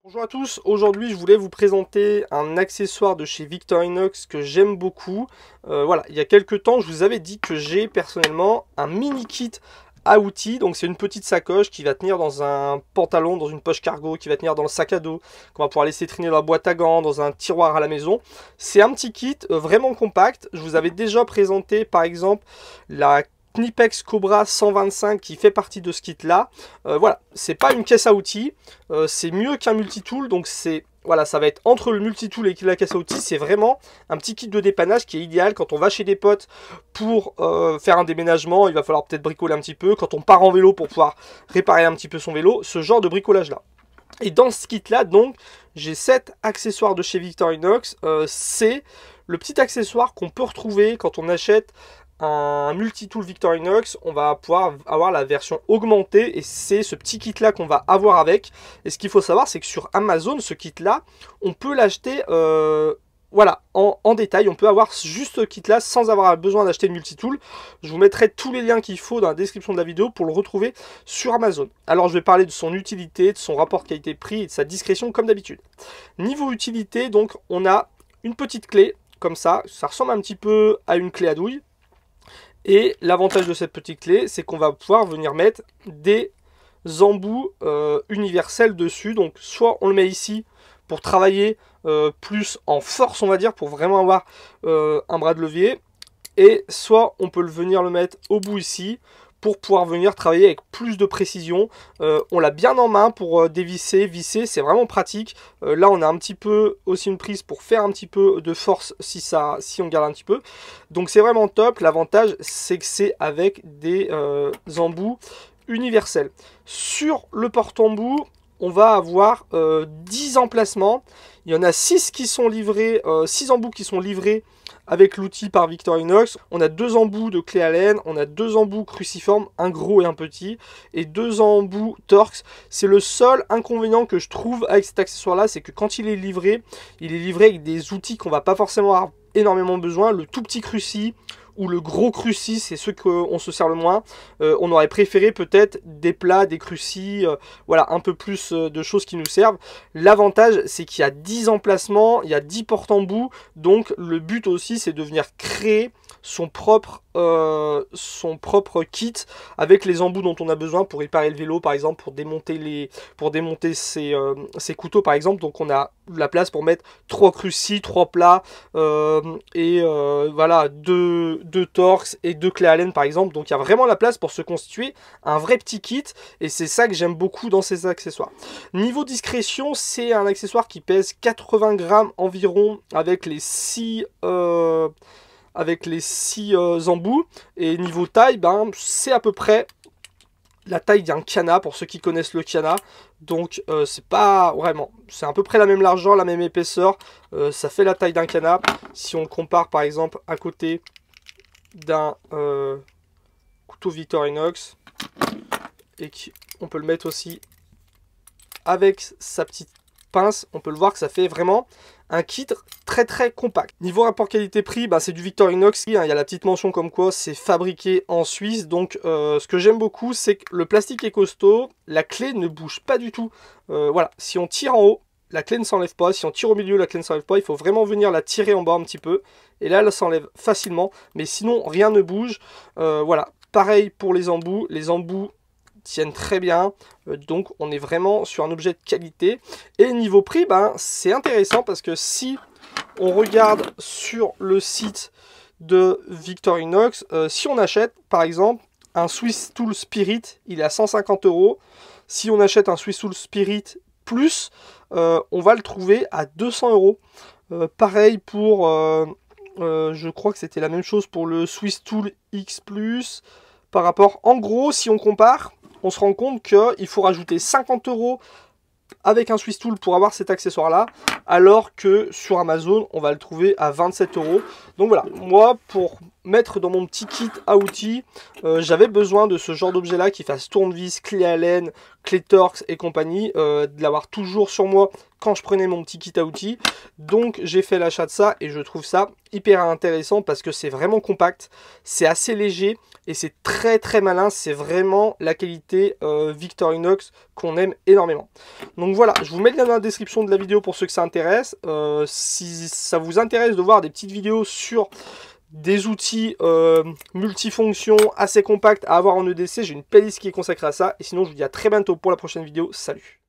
Bonjour à tous, aujourd'hui je voulais vous présenter un accessoire de chez Victorinox que j'aime beaucoup. Voilà, il y a quelques temps je vous avais dit que j'ai personnellement un mini kit à outils, donc c'est une petite sacoche qui va tenir dans un pantalon, dans une poche cargo, qui va tenir dans le sac à dos, qu'on va pouvoir laisser traîner dans la boîte à gants, dans un tiroir à la maison. C'est un petit kit vraiment compact. Je vous avais déjà présenté par exemple la Knipex Cobra 125 qui fait partie de ce kit là. Voilà, c'est pas une caisse à outils, c'est mieux qu'un multitool, donc c'est voilà, ça va être entre le multitool et la caisse à outils. C'est vraiment un petit kit de dépannage qui est idéal quand on va chez des potes pour faire un déménagement. Il va falloir peut-être bricoler un petit peu, quand on part en vélo pour pouvoir réparer un petit peu son vélo, ce genre de bricolage là. Et dans ce kit là, donc, j'ai 7 accessoires de chez Victorinox. C'est le petit accessoire qu'on peut retrouver quand on achète un multitool Victorinox. On va pouvoir avoir la version augmentée et c'est ce petit kit là qu'on va avoir avec. Et ce qu'il faut savoir, c'est que sur Amazon, ce kit là, on peut l'acheter voilà, en détail. On peut avoir juste ce kit là sans avoir besoin d'acheter le multitool. Je vous mettrai tous les liens qu'il faut dans la description de la vidéo pour le retrouver sur Amazon. Alors je vais parler de son utilité, de son rapport qualité-prix et de sa discrétion comme d'habitude. Niveau utilité, donc on a une petite clé comme ça ressemble un petit peu à une clé à douille. Et l'avantage de cette petite clé, c'est qu'on va pouvoir venir mettre des embouts universels dessus. Donc soit on le met ici pour travailler plus en force, on va dire, pour vraiment avoir un bras de levier. Et soit on peut venir le mettre au bout ici pour pouvoir venir travailler avec plus de précision. On l'a bien en main pour dévisser, visser, c'est vraiment pratique. Là on a un petit peu aussi une prise pour faire un petit peu de force si on garde un petit peu. Donc c'est vraiment top. L'avantage c'est que c'est avec des embouts universels. Sur le porte-embout, on va avoir 10 emplacements. Il y en a 6 qui sont livrés, 6 embouts qui sont livrés avec l'outil par Victorinox. On a 2 embouts de clé Allen, on a 2 embouts cruciformes, un gros et un petit, et 2 embouts Torx. C'est le seul inconvénient que je trouve avec cet accessoire-là, c'est que quand il est livré avec des outils qu'on va pas forcément avoir énormément besoin. Le tout petit cruci ou le gros cruci, c'est ceux qu'on se sert le moins. On aurait préféré peut-être des plats, des crucis, voilà, un peu plus de choses qui nous servent. L'avantage, c'est qu'il y a 10 emplacements, il y a 10 porte-embouts, donc le but aussi, c'est de venir créer son propre kit avec les embouts dont on a besoin pour réparer le vélo, par exemple, pour démonter ses couteaux, par exemple. Donc on a la place pour mettre 3 crucis, 3 plats, voilà, 2 Torx et 2 clés Allen, par exemple. Donc il y a vraiment la place pour se constituer un vrai petit kit, et c'est ça que j'aime beaucoup dans ces accessoires. Niveau discrétion, c'est un accessoire qui pèse 80 grammes environ avec les 6 embouts. Et niveau taille, ben, c'est à peu près la taille d'un Kana pour ceux qui connaissent le Kana. Donc c'est pas vraiment, c'est à peu près la même largeur, la même épaisseur. Ça fait la taille d'un Kana. Si on compare par exemple à côté d'un couteau Victorinox, et qu'on peut le mettre aussi avec sa petite pince, on peut le voir que ça fait vraiment un kit très très compact. Niveau rapport qualité-prix, bah, c'est du Victorinox. Il y a la petite mention comme quoi c'est fabriqué en Suisse. Donc ce que j'aime beaucoup, c'est que le plastique est costaud, la clé ne bouge pas du tout. Voilà, si on tire en haut, la clé ne s'enlève pas. Si on tire au milieu, la clé ne s'enlève pas. Il faut vraiment venir la tirer en bas un petit peu. Et là, elle s'enlève facilement. Mais sinon, rien ne bouge. Voilà, pareil pour les embouts. Les embouts tiennent très bien, donc on est vraiment sur un objet de qualité. Et niveau prix, ben, c'est intéressant parce que si on regarde sur le site de Victorinox, si on achète par exemple un Swiss Tool Spirit, il est à 150 €. Si on achète un Swiss Tool Spirit Plus, on va le trouver à 200 €. Pareil pour, je crois que c'était la même chose pour le Swiss Tool X Plus. Par rapport, en gros, si on compare, on se rend compte qu'il faut rajouter 50 € avec un Swiss Tool pour avoir cet accessoire là, alors que sur Amazon on va le trouver à 27 €. Donc voilà, moi pour mettre dans mon petit kit à outils, j'avais besoin de ce genre d'objet là qui fasse tournevis, clé Allen, clé Torx et compagnie, de l'avoir toujours sur moi quand je prenais mon petit kit à outils. Donc j'ai fait l'achat de ça et je trouve ça hyper intéressant parce que c'est vraiment compact, c'est assez léger et c'est très très malin, c'est vraiment la qualité Victorinox qu'on aime énormément. Donc voilà, je vous mets le lien dans la description de la vidéo pour ceux que ça intéresse. Si ça vous intéresse de voir des petites vidéos sur des outils multifonctions assez compacts à avoir en EDC, j'ai une playlist qui est consacrée à ça. Et sinon, je vous dis à très bientôt pour la prochaine vidéo. Salut!